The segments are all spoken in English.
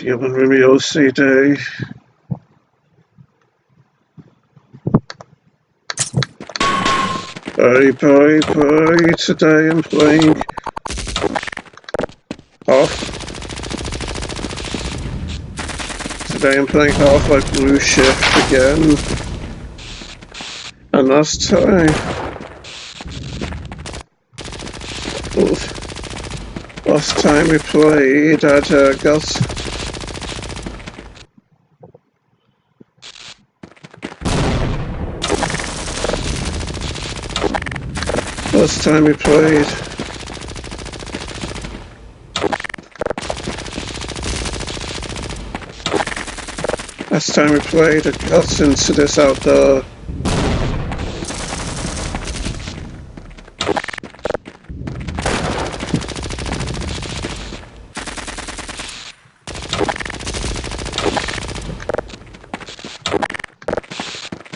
Dealing with my OCD. Bye. Today I'm playing Half-Life Blue Shift again. And last time we played, I'd got last time we played I got into this outdoor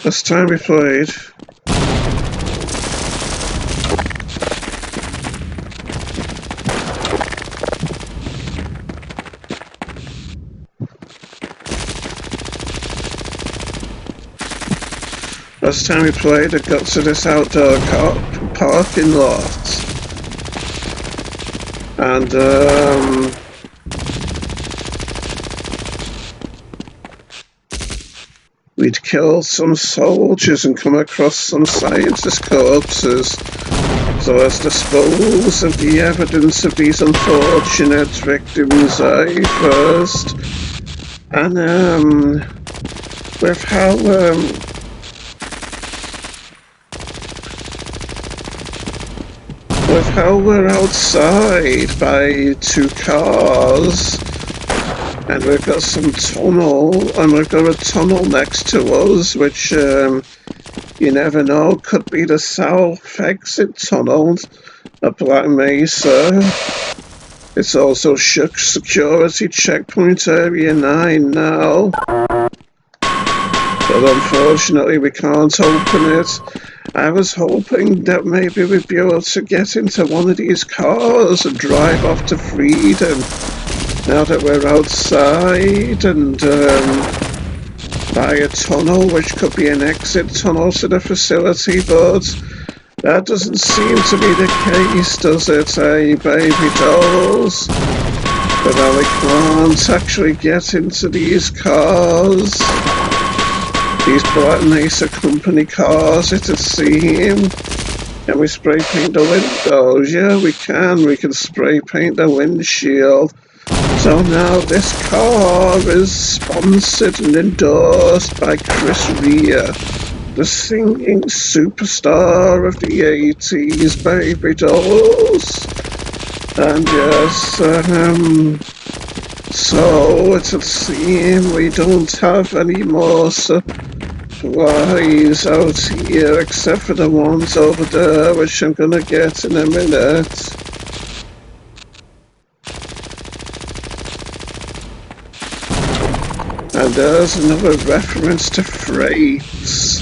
Last time we played, I got to this outdoor parking lot, and we'd killed some soldiers and come across some scientist corpses, so as to dispose of the evidence of these unfortunate victims first. And with how we're outside by two cars, and we've got some tunnel, and we've got a tunnel next to us, which you never know, could be the south exit tunnel at Black Mesa. It's also security checkpoint area 9 now, but unfortunately we can't open it. I was hoping that maybe we'd be able to get into one of these cars and drive off to freedom. Now that we're outside and by a tunnel, which could be an exit tunnel to the facility, but that doesn't seem to be the case, does it, baby dolls? But now we can't actually get into these cars. These Black Mesa company cars, it would seem. Can we spray paint the windows? Yeah, we can. We can spray paint the windshield. So now this car is sponsored and endorsed by Chris Rea, the singing superstar of the 80s, baby dolls. And yes, so it would seem we don't have any more supplies out here except for the ones over there, which I'm gonna get in a minute. And there's another reference to freights.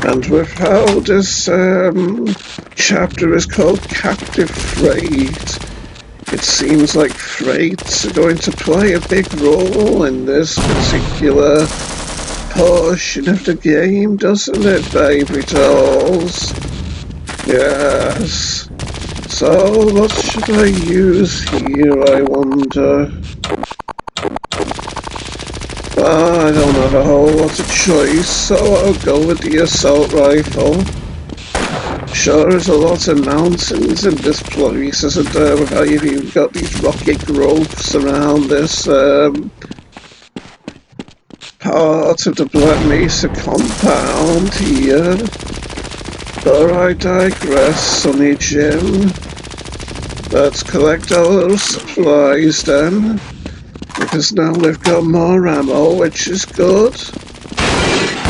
And with how this chapter is called Captive Freight, it seems like freights are going to play a big role in this particular portion of the game, doesn't it, baby dolls? Yes. So what should I use here, I wonder? I don't have a whole lot of choice, so I'll go with the assault rifle. Sure, there's a lot of mountains in this place, isn't there, with how you've even got these rocky growths around this part of the Black Mesa compound here. But I digress, Sonny Jim. Let's collect all those supplies then, because now we've got more ammo, which is good.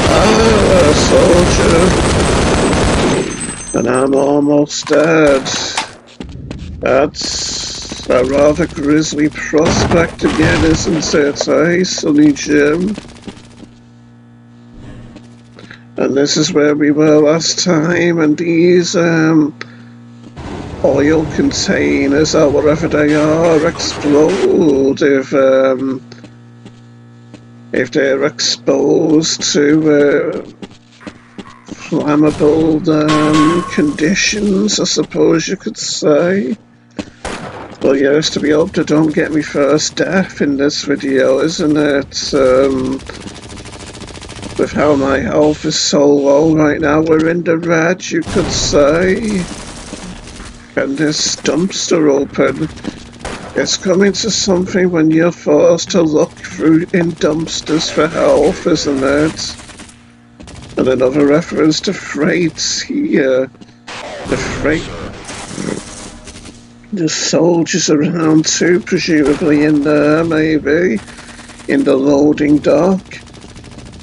Ah, soldier. And I'm almost dead. That's a rather grisly prospect again, isn't it, Sonny Jim? And this is where we were last time, and these oil containers or whatever they are explode if they're exposed to flammable conditions, I suppose you could say. Well, yes, to be hoped to don't get me first death in this video, isn't it? With how my health is so low right now, we're in the red, you could say. And this dumpster open. It's coming to something when you're forced to look through in dumpsters for health, isn't it? And another reference to freights here. The freight. The soldiers around too, presumably in there, maybe. In the loading dock.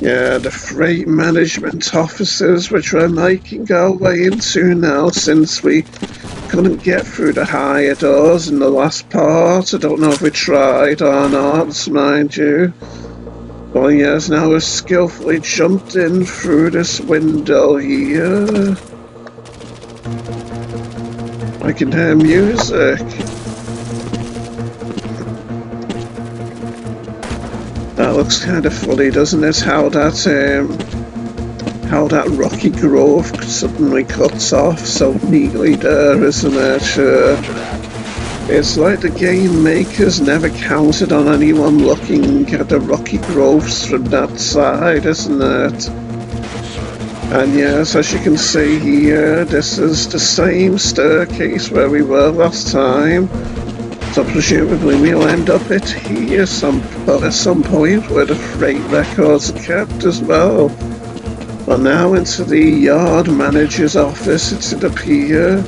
Yeah, the freight management officers, which we're making our way into now since we couldn't get through the higher doors in the last part. I don't know if we tried or not, mind you. Well, yes, now we've skillfully jumped in through this window here. I can hear music. That looks kind of funny, doesn't it? How that rocky grove suddenly cuts off so neatly there, isn't it? It's like the game makers never counted on anyone looking at the rocky groves from that side, isn't it? And yes, as you can see here, this is the same staircase where we were last time. So presumably we'll end up at here at some point where the freight records are kept as well. Well, now into the yard manager's office, it'd appear.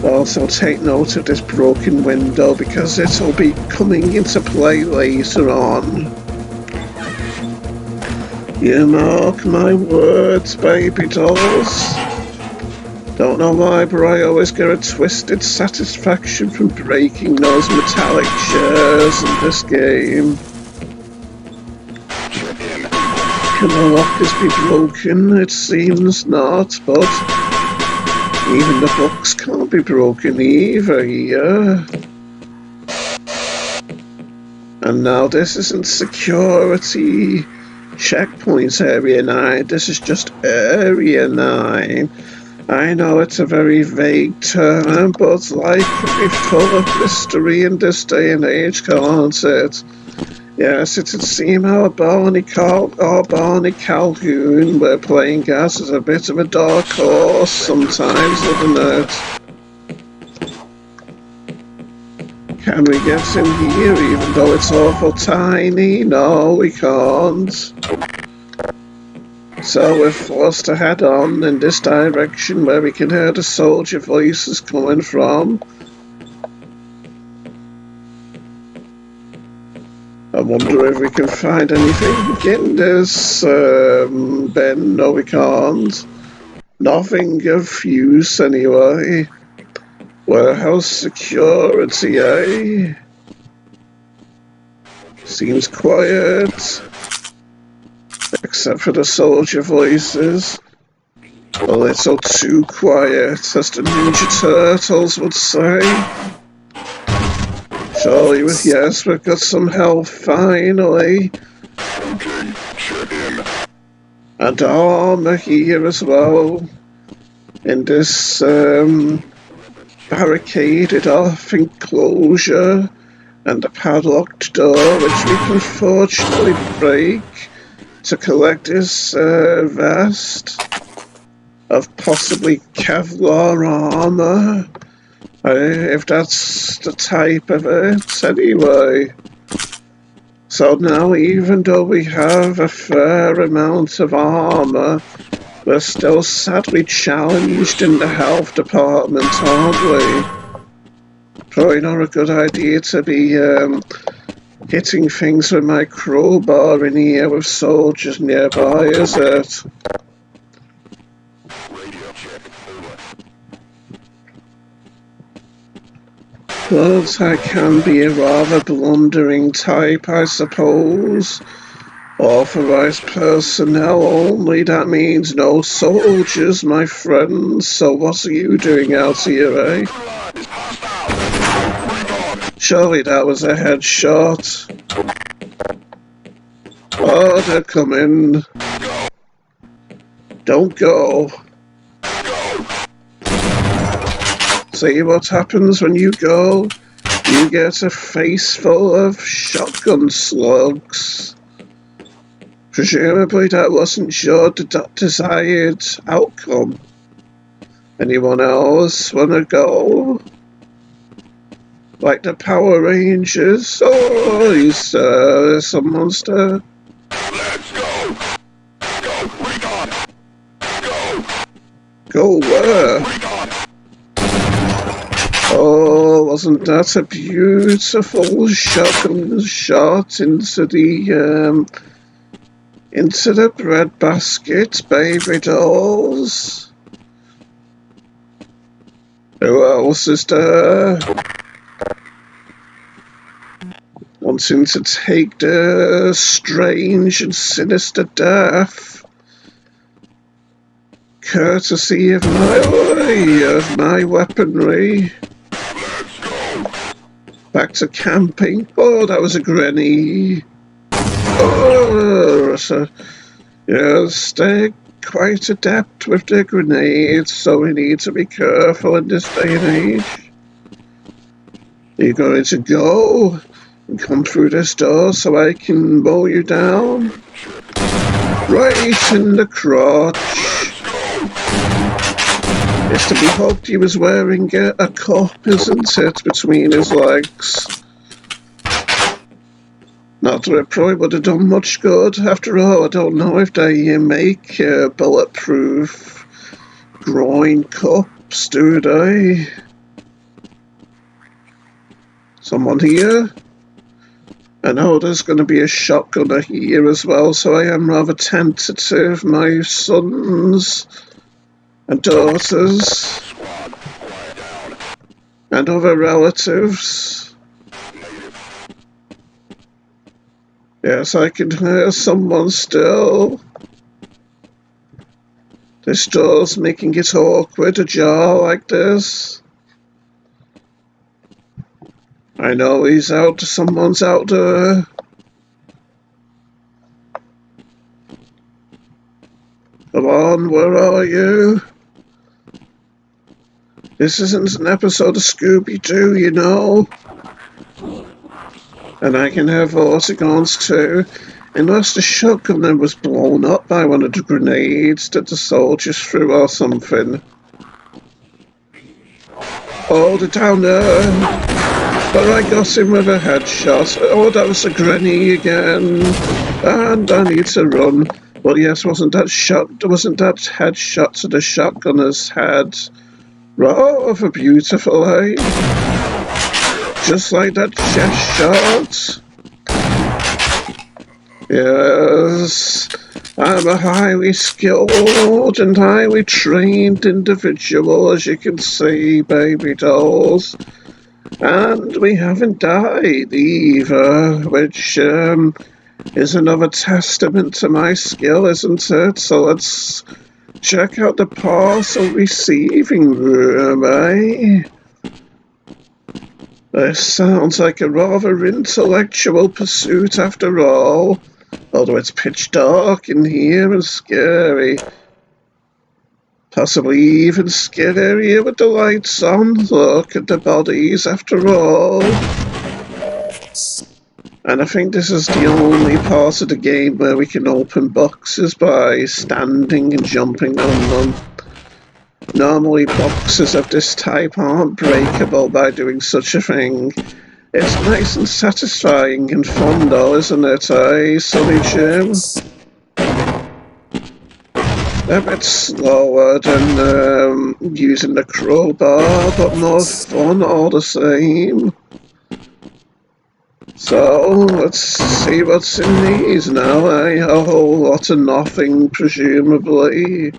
Also take note of this broken window because it'll be coming into play later on. You mark my words, baby dolls. Don't know why, but I always get a twisted satisfaction from breaking those metallic chairs in this game. Can the lockers be broken? It seems not, but even the books can't be broken either here. And now this isn't security checkpoint area 9, this is just area 9. I know it's a very vague term, but life can be full of mystery in this day and age, can't it? Yes, it'd seem our Barney Calhoun we're playing as is a bit of a dark horse sometimes, wouldn't it? Can we get in here even though it's awful tiny? No, we can't. So we're forced to head on in this direction where we can hear the soldier voices coming from. I wonder if we can find anything in this bin. No, we can't. Nothing of use anyway. Warehouse security, eh? Seems quiet. Except for the soldier voices. A little too quiet, as the Ninja Turtles would say. Surely with yes, we've got some health finally. And armour here as well. In this barricaded off enclosure. And a padlocked door which we can fortunately break to collect this vest of possibly Kevlar armour. If that's the type of it, anyway. So now, even though we have a fair amount of armour, we're still sadly challenged in the health department, aren't we? Probably not a good idea to be hitting things with my crowbar in here with soldiers nearby, is it? But I can be a rather blundering type, I suppose. Authorized personnel only. That means no soldiers, my friends. So what are you doing out here, eh? Surely that was a headshot. Oh, they're coming. Don't go. See what happens when you go? You get a face full of shotgun slugs. Presumably that wasn't your desired outcome. Anyone else wanna go? Like the Power Rangers? Oh, there's some monster. Let's go! Go! Recon! Go! Go where? Recon! Oh, wasn't that a beautiful shotgun shot into the breadbasket, baby dolls? Who else is there? Wanting to take the strange and sinister death, courtesy of my weaponry. Let's go! Back to camping. Oh, that was a granny. Oh, so, yes, they're quite adept with their grenades, so we need to be careful in this day and age. Are you going to go and come through this door so I can mow you down? Right in the crotch. It's to be hoped he was wearing a cup, isn't it, between his legs? Not that it probably would have done much good. After all, I don't know if they make bulletproof groin cups, do they? Someone here? I know there's going to be a shotgunner here as well, so I am rather tentative. My sons and daughters and other relatives. Yes, I can hear someone still. This door's making it awkward, ajar like this. I know he's out, someone's out there. Come on, where are you? This isn't an episode of Scooby-Doo, you know. And I can have vortigons too, unless the shotgun was blown up by one of the grenades that the soldiers threw or something. Oh, they're down there. But I got him with a headshot. Oh, that was a granny again. And I need to run. Well, yes, wasn't that headshot to the shotgunner's head rather beautiful, eh? Just like that chest shot. Yes, I'm a highly skilled and highly trained individual, as you can see, baby dolls. And we haven't died either, which is another testament to my skill, isn't it? So let's check out the parcel receiving room, eh? This sounds like a rather intellectual pursuit after all, although it's pitch dark in here and scary. Possibly even scarier with the lights on. Look at the bodies after all. And I think this is the only part of the game where we can open boxes by standing and jumping on them. Normally boxes of this type aren't breakable by doing such a thing. It's nice and satisfying and fun though, isn't it, eh, Sonny Jim? A bit slower than using the crowbar, but more fun all the same. So, let's see what's in these now, eh? A whole lot of nothing, presumably.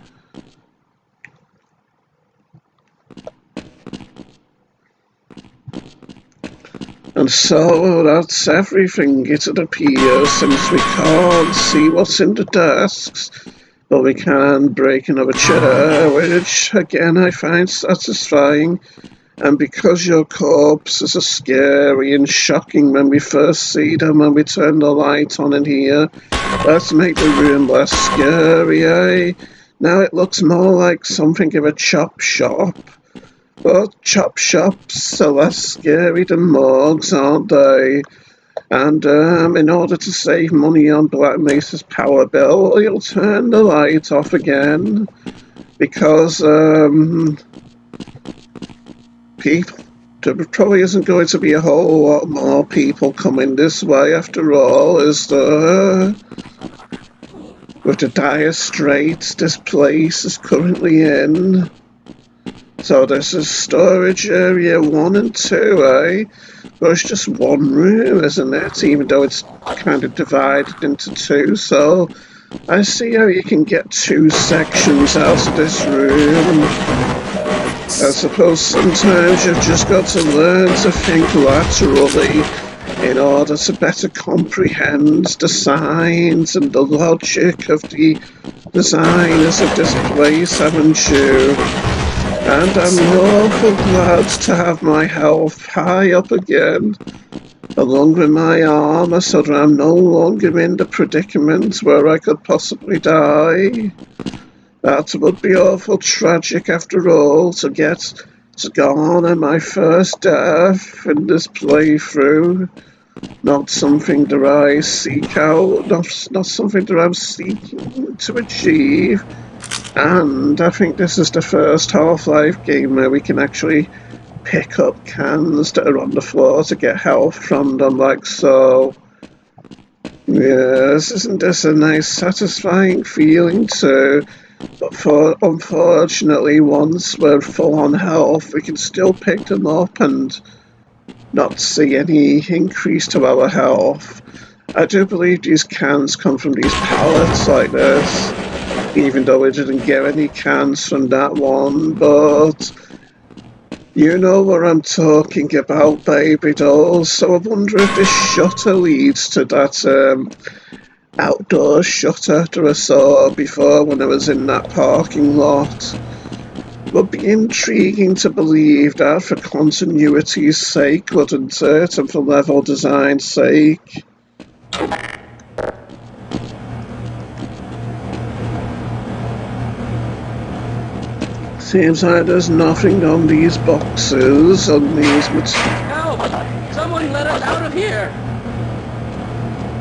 And so that's everything, it appears, since we can't see what's in the desks. But we can break another chair, which again I find satisfying. And because your corpses are scary and shocking when we first see them when we turn the light on in here, let's make the room less scary, eh? Now it looks more like something of a chop shop. But chop shops are less scary than morgues, aren't they? And in order to save money on Black Mesa's power bill, you'll turn the light off again. Because people, there probably isn't going to be a whole lot more people coming this way after all, is there? With the dire straits this place is currently in. So this is storage area 1 and 2, eh? But it's just one room, isn't it? Even though it's kind of divided into 2, so I see how you can get 2 sections out of this room. I suppose sometimes you've just got to learn to think laterally in order to better comprehend the signs and the logic of the designers of this place, haven't you? And I'm awful glad to have my health high up again, along with my armour, so that I'm no longer in the predicament where I could possibly die. That would be awful tragic after all, to get to go on at my first death in this playthrough. Not something that I seek out, not something that I'm seeking to achieve. And I think this is the first Half-Life game where we can actually pick up cans that are on the floor to get health from them, like so. Yes, isn't this a nice satisfying feeling too? But unfortunately, once we're full on health, we can still pick them up and not see any increase to our health. I do believe these cans come from these pallets like this, even though we didn't get any cans from that one, but you know what I'm talking about, baby dolls. So I wonder if this shutter leads to that outdoor shutter that I saw before when I was in that parking lot. Would be intriguing to believe that for continuity's sake, wouldn't it? And for level design's sake. Seems like there's nothing on these boxes, on these Help! Someone let us out of here!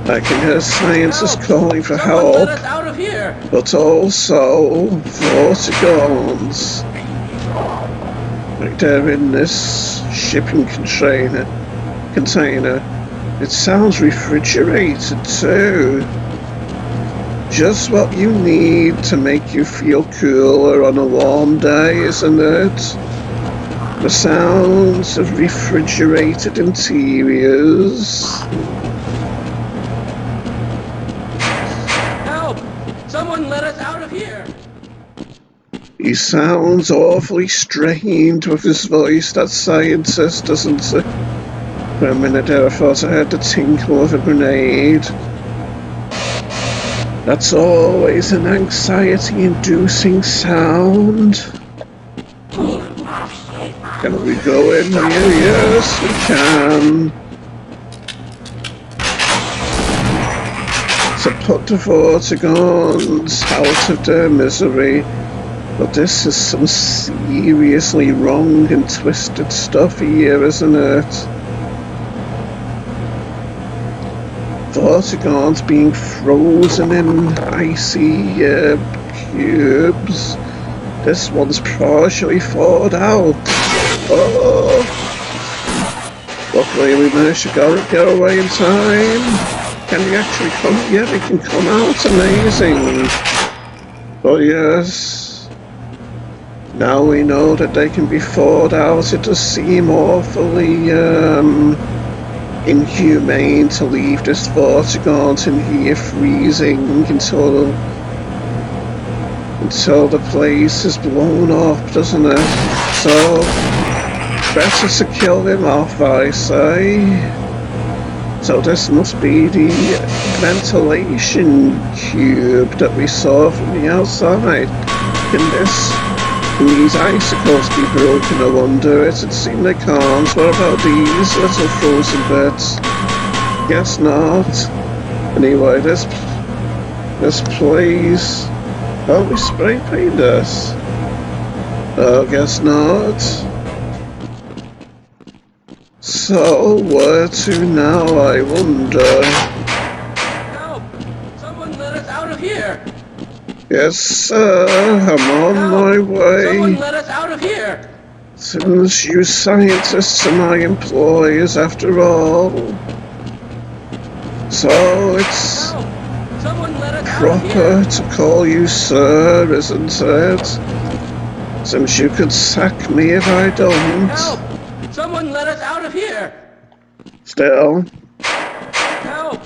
I can hear scientists calling for Someone help, let us out of here! but also vortigons. Like they're in this shipping container. It sounds refrigerated too. Just what you need to make you feel cooler on a warm day, isn't it? The sounds of refrigerated interiors. Help! Someone let us out of here! He sounds awfully strained with his voice, that scientist, doesn't he? For a minute there I thought I heard the tinkle of a grenade. That's always an anxiety-inducing sound. Can we go in here? Yes, we can. To put the vortigons out of their misery. But this is some seriously wrong and twisted stuff here, isn't it? Vortigons being frozen in icy cubes. This one's partially thawed out. Oh! Luckily we managed to get away in time. Can we actually come? Yeah, we can come out. Amazing. But yes, now we know that they can be thawed out. It does seem awfully inhumane to leave this vortigons in here freezing until the place is blown up, doesn't it? So better to kill him off, I say. So this must be the ventilation tube that we saw from the outside. Can these icicles be broken under it? It seemed they can't. What about these little frozen bits? Guess not. Anyway, this place... Oh, we spray paint this. Oh, guess not. So, where to now, I wonder? Help! Someone let us out of here! Yes, sir, I'm on my Someone way. let us out of here! Since you scientists are my employees, after all. So, it's Help! Someone let us out of here! proper to call you sir, isn't it? Since you could sack me if I don't. Help! Someone let us out of here! Still, Help!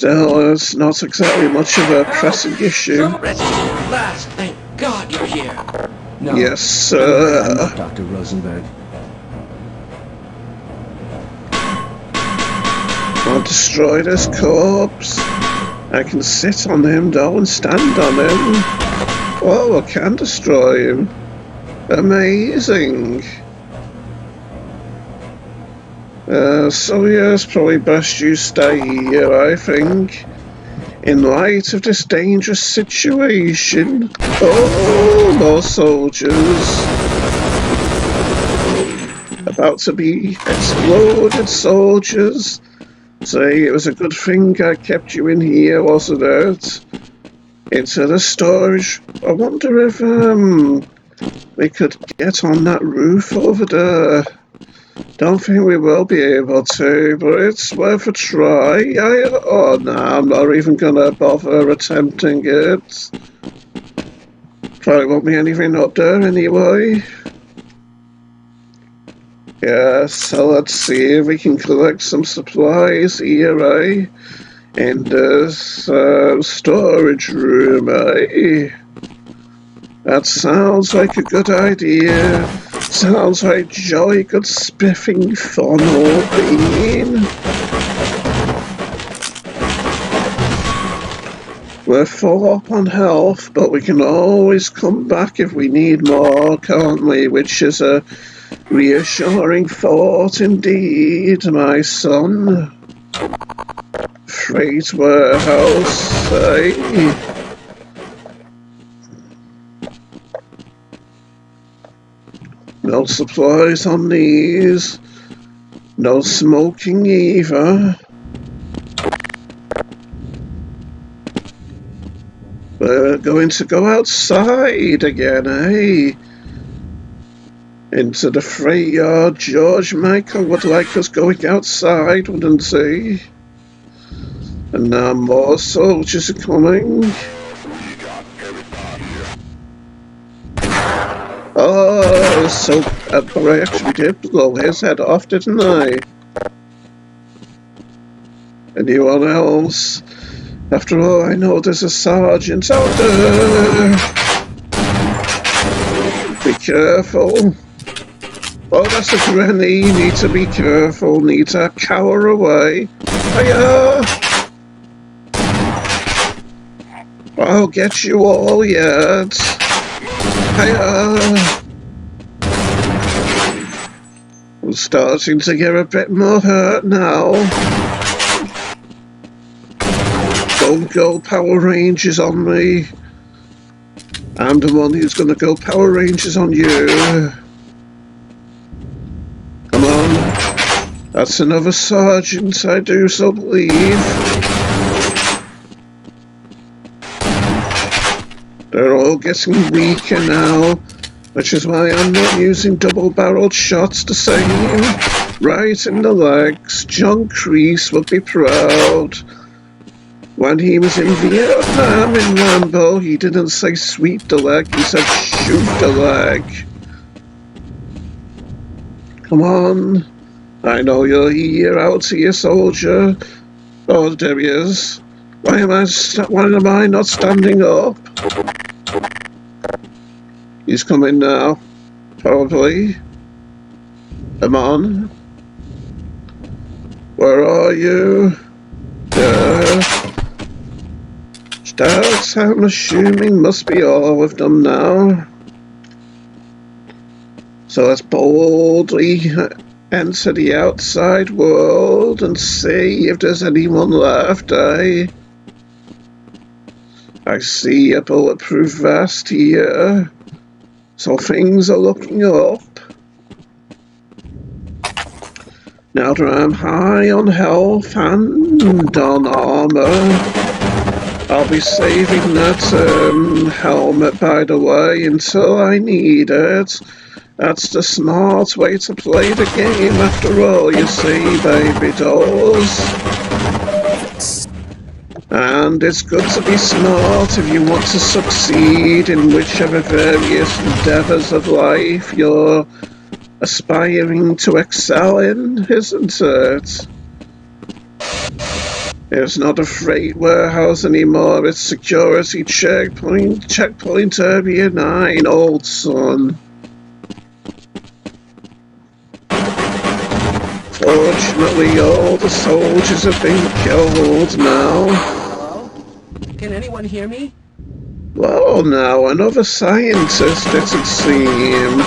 it's not exactly much of a pressing issue. Last, thank God you're here. No. Yes, I'm sir. not Dr. Rosenberg. I'll destroy this corpse. I can sit on him, though, and stand on him. Oh, I can destroy him. Amazing. So yeah, it's probably best you stay here, I think. In light of this dangerous situation. Oh, more soldiers. About to be exploded soldiers. Say, it was a good thing I kept you in here, wasn't it? Into the storage. I wonder if, we could get on that roof over there. Don't think we will be able to, but it's worth a try. Oh no, I'm not even gonna bother attempting it. Probably won't be anything up there anyway. Yeah, so let's see if we can collect some supplies here, eh? In this storage room, eh? That sounds like a good idea. Sounds like jolly good spiffing fun all being. We're full up on health, but we can always come back if we need more, can't we? Which is a reassuring thought indeed, my son. Freight warehouse, eh? No supplies on these. No smoking either. We're going to go outside again, eh? Into the freight yard. George Michael would like us going outside, wouldn't he? And now more soldiers are coming. Oh, so I actually did blow his head off, didn't I? Anyone else? After all, I know there's a sergeant out there. Be careful. Oh, that's a granny. Need to be careful. Need to cower away. Hiya! I'll get you all yet. Hiya! I'm starting to get a bit more hurt now. Don't go Power Rangers on me. I'm the one who's gonna go Power Rangers on you. Come on. That's another sergeant, I do so believe. They're all getting weaker now, which is why I'm not using double-barreled shots to save him. Right in the legs. John Kreese would be proud. When he was in Vietnam in Rambo, he didn't say sweep the leg, he said shoot the leg. Come on. I know you're here, out here, soldier. Oh, there he is. Why am I not standing up? He's coming now. Probably. Come on. Where are you? That, I'm assuming, must be all of them now. So let's boldly enter the outside world and see if there's anyone left, eh? I see a bulletproof vest here, so things are looking up. Now that I'm high on health and on armour, I'll be saving that helmet, by the way, until I need it. That's the smart way to play the game, after all, you see, baby dolls. And it's good to be smart if you want to succeed in whichever various endeavours of life you're aspiring to excel in, isn't it? It's not a freight warehouse anymore, it's security checkpoint area 9, old son. Fortunately, all the soldiers have been killed now. Hello? Can anyone hear me? Well, now, another scientist, it'd seem.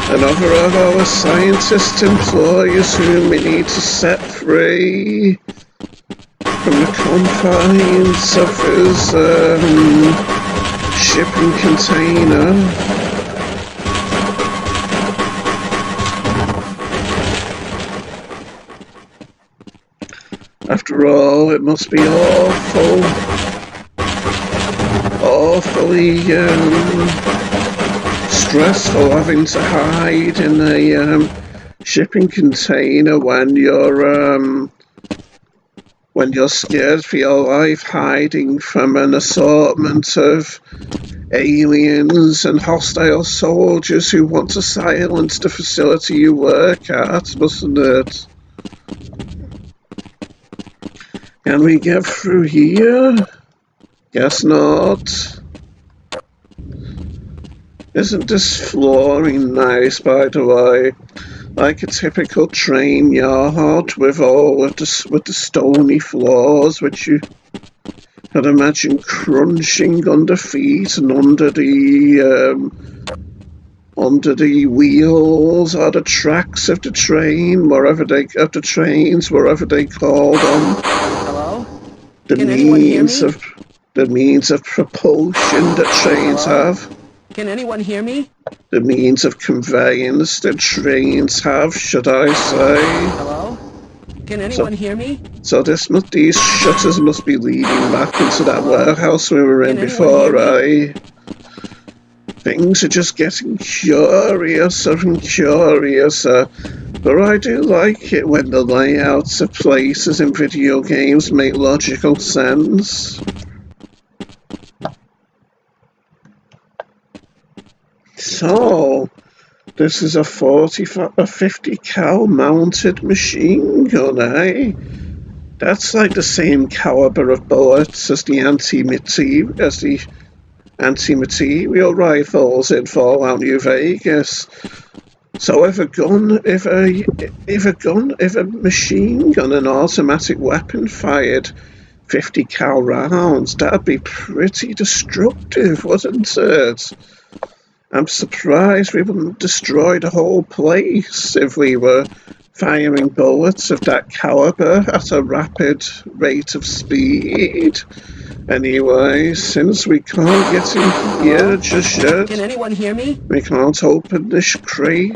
Another of our scientist employees whom we need to set free from the confines of his shipping container. After all, it must be awfully stressful having to hide in a shipping container when you're scared for your life, hiding from an assortment of aliens and hostile soldiers who want to silence the facility you work at, mustn't it? Can we get through here? Guess not. Isn't this flooring nice, by the way? Like a typical train yard with the stony floors, which you can imagine crunching under feet and under the wheels or the tracks of the trains, wherever they call them. Hello? The Can anyone hear me? The means of propulsion that trains have. Can anyone hear me? The means of conveyance that trains have, should I say. Hello? Can anyone hear me? So these shutters must be leading back into that warehouse we were in before, eh? Things are just getting curiouser and curiouser. But I do like it when the layouts of places in video games make logical sense. So, this is a 50 cal mounted machine gun, eh? That's like the same caliber of bullets as the anti-material rifles in Fallout New Vegas. So if a machine gun and automatic weapon fired 50 cal rounds, that'd be pretty destructive, wouldn't it? I'm surprised we wouldn't destroy the whole place if we were firing bullets of that caliber at a rapid rate of speed. Anyway, since we can't get in here just yet... Can anyone hear me? We can't open this shipping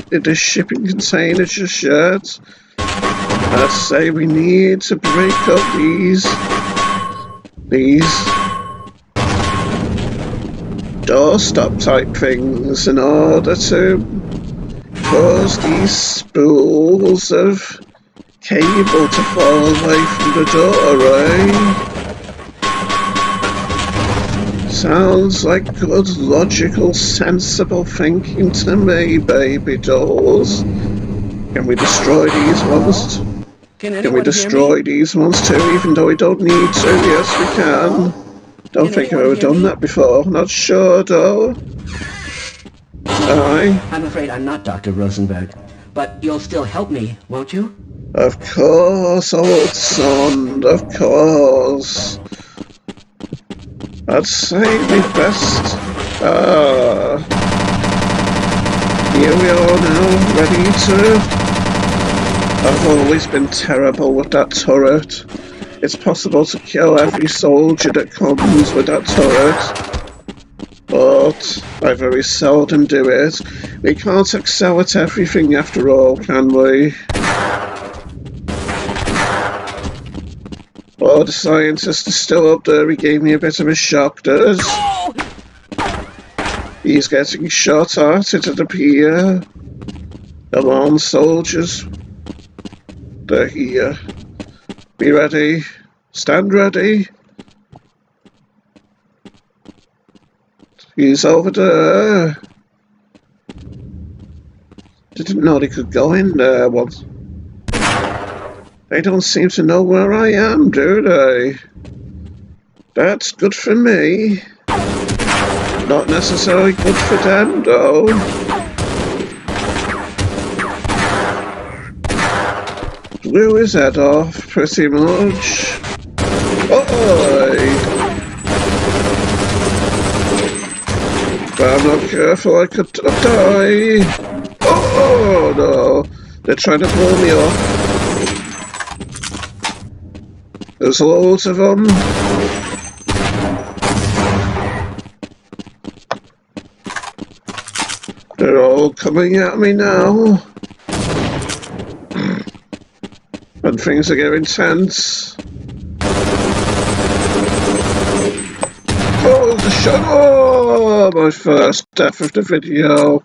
container just yet. I'd say we need to break up these doorstop type things in order to cause these spools of cable to fall away from the door, eh? Sounds like good, logical, sensible thinking to me, baby dolls. Can we destroy these ones? Can we destroy these ones too, even though we don't need to? Yes, we can. Don't think I've ever done that before. Not sure, though. Aye. I'm afraid I'm not Dr. Rosenberg, but you'll still help me, won't you? Of course, old son, of course. I'd say we best... here we are now, ready to... I've always been terrible with that turret. It's possible to kill every soldier that comes with that turret, but I very seldom do it. We can't excel at everything after all, can we? Oh, the scientist is still up there. He gave me a bit of a shock, does. He's getting shot at, it appears. Come on, soldiers. They're here. Be ready. Stand ready. He's over there. Didn't know they could go in there once. They don't seem to know where I am, do they? That's good for me. Not necessarily good for them, though. Blew his head off, pretty much. Oh! If I'm not careful, I could die. Oh no! They're trying to blow me up. There's loads of them. They're all coming at me now. And things are getting tense. Oh, the shot! Oh, my first death of the video.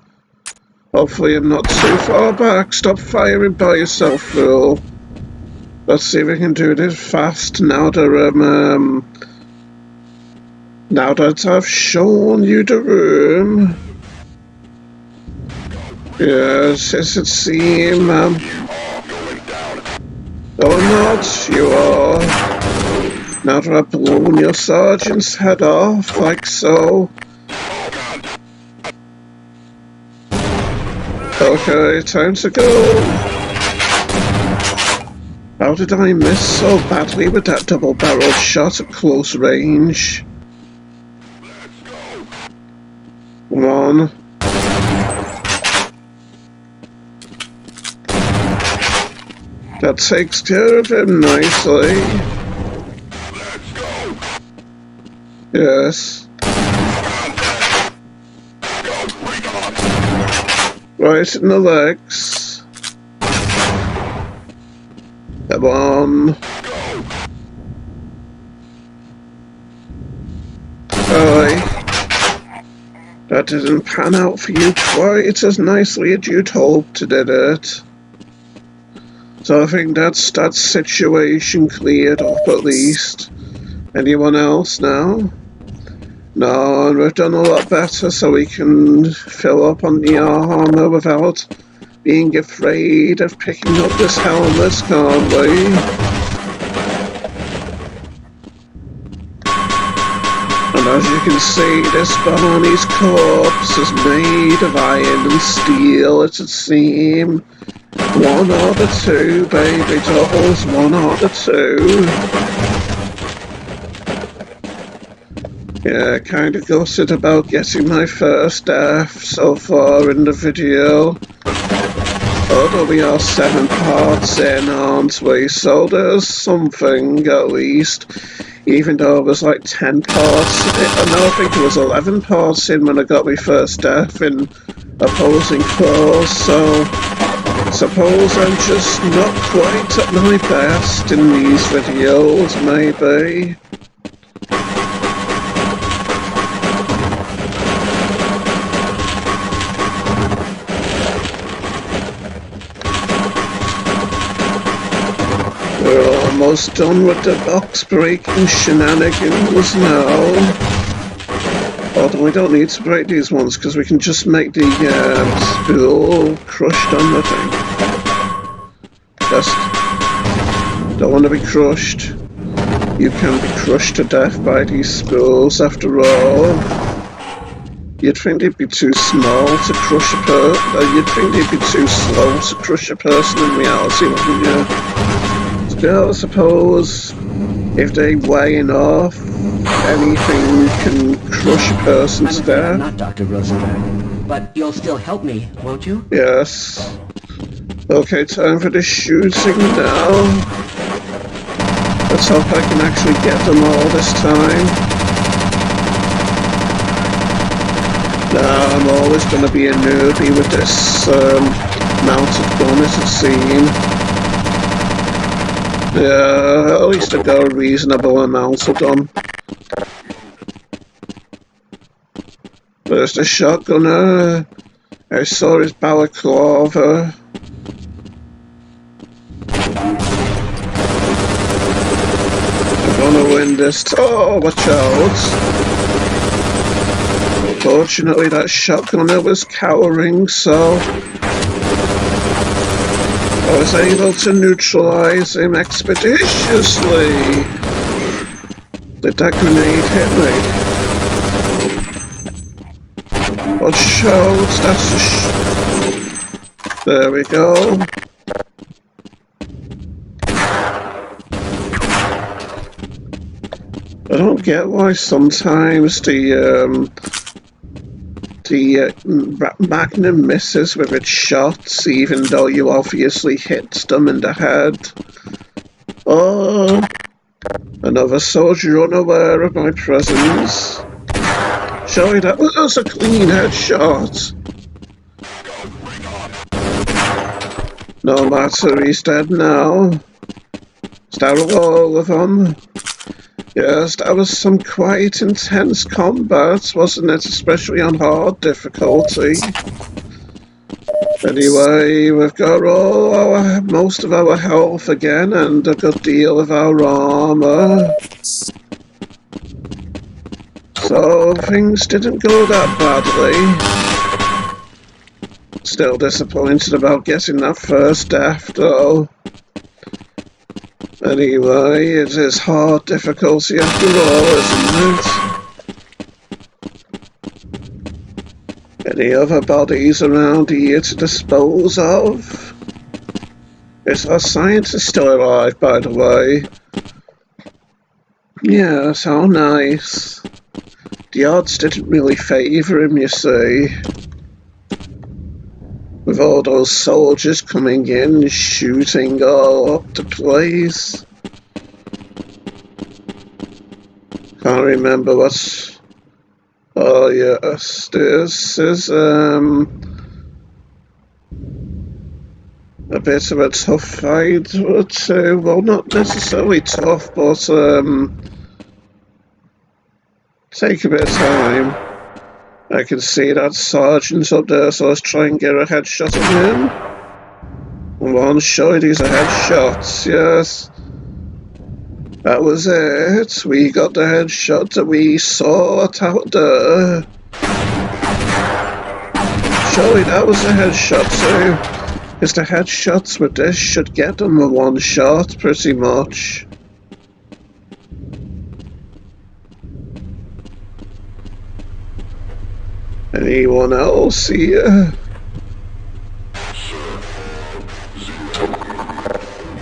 Hopefully I'm not too far back. Stop firing by yourself, fool. Let's see if we can do this fast now that now that I've shown you the room. Yes, yes, it seems. Or not, you are. Now that I've blown your sergeant's head off, like so. Okay, time to go. How did I miss so badly with that double-barreled shot at close range? Come on. That takes care of him nicely. Yes. Right in the legs. Come on. Aye. That didn't pan out for you quite as nicely as you'd hoped, did it? So I think that's that situation cleared up at least. Anyone else now? No, and we've done a lot better so we can fill up on the armour without being afraid of picking up this helmet, can't we? And as you can see, this Barney's corpse is made of iron and steel, it would seem. One or the two, baby dolls, one or the two. Yeah, kinda gutted about getting my first death so far in the video. Although we are 7 parts in, aren't we? So there's something, at least. Even though it was like 10 parts in, no, I think it was 11 parts in when I got my first death in opposing foes, so suppose I'm just not quite at my best in these videos, maybe. We're almost done with the box breaking shenanigans now. Although we don't need to break these ones because we can just make the spool crushed on the thing. Just don't want to be crushed. You can be crushed to death by these spools after all. You'd think they'd be too small to crush a you'd think they'd be too slow to crush a person in reality, wouldn't you? Still, I suppose if they weigh enough, anything can crush a person I'm to afraid I'm death. not Dr. Rosenberg, but you'll still help me, won't you? Yes. Okay, time for the shooting now. Let's hope I can actually get them all this time. Nah, I'm always going to be a newbie with this mounted gun, as it's seen. Yeah, at least I got a reasonable amount of them. There's the shotgunner. I saw his balaclava. I'm gonna win this. Oh, watch out. Fortunately, that shotgunner was cowering, so I was able to neutralize him expeditiously. Did that grenade hit me? Watch out, that's a there we go. I don't get why sometimes the Magnum misses with its shots, even though you obviously hit them in the head. Oh, another soldier unaware of my presence. Surely that was a clean headshot. No matter, he's dead now. Is that all of them? Yes, that was some quite intense combat, wasn't it? Especially on hard difficulty. Anyway, we've got most of our health again and a good deal of our armour. So things didn't go that badly. Still disappointed about getting that first death though. Anyway, it is hard difficulty after all, isn't it? Any other bodies around here to dispose of? Is our scientist still alive, by the way? Yes, how nice. The odds didn't really favour him, you see. With all those soldiers coming in, shooting all up the place. Can't remember what's... Oh yes, this is a bit of a tough fight, but well, not necessarily tough, but take a bit of time. I can see that sergeant's up there, so let's try and get a headshot of him. One shot, these are headshots, yes. That was it. We got the headshot that we saw out there. Surely that was a headshot too. Because the headshots with this should get them a one shot, pretty much. Anyone else here?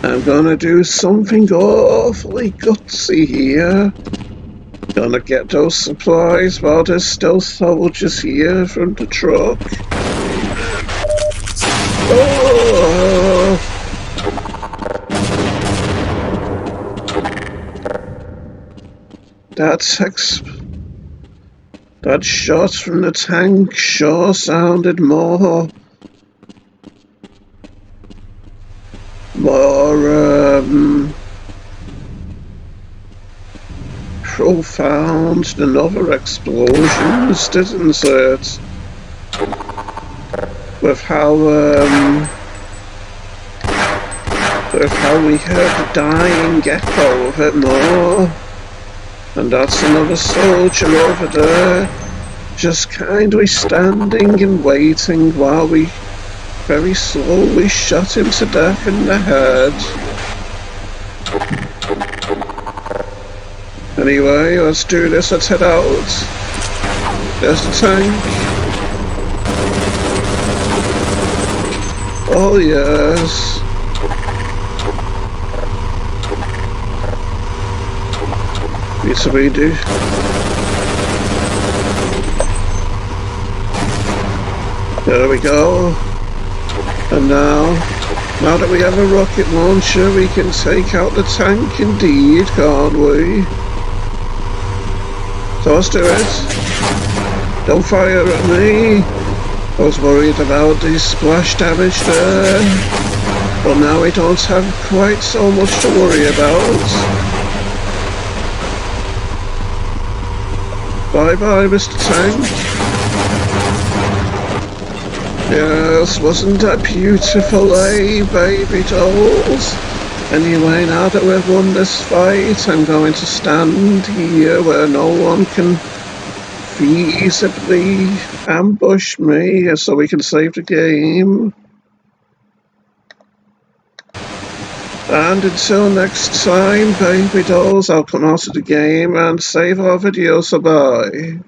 I'm gonna do something awfully gutsy here. Gonna get those supplies while there's still soldiers here from the truck. Oh! That shot from the tank sure sounded more profound than other explosions, didn't it? With how we heard the dying echo of it more. And that's another soldier over there, just kindly standing and waiting while we very slowly shot him to death in the head. Anyway, let's do this, let's head out. There's the tank. Oh yes. Yes, we do. There we go. And now that we have a rocket launcher, we can take out the tank indeed, can't we? So let's do it. Don't fire at me. I was worried about the splash damage there. But now we don't have quite so much to worry about. Bye-bye, Mr. Tank. Yes, wasn't that beautiful, eh, baby dolls? Anyway, now that we've won this fight, I'm going to stand here where no one can feasibly ambush me so we can save the game. And until next time, baby dolls, I'll come out of the game and save our video, so bye.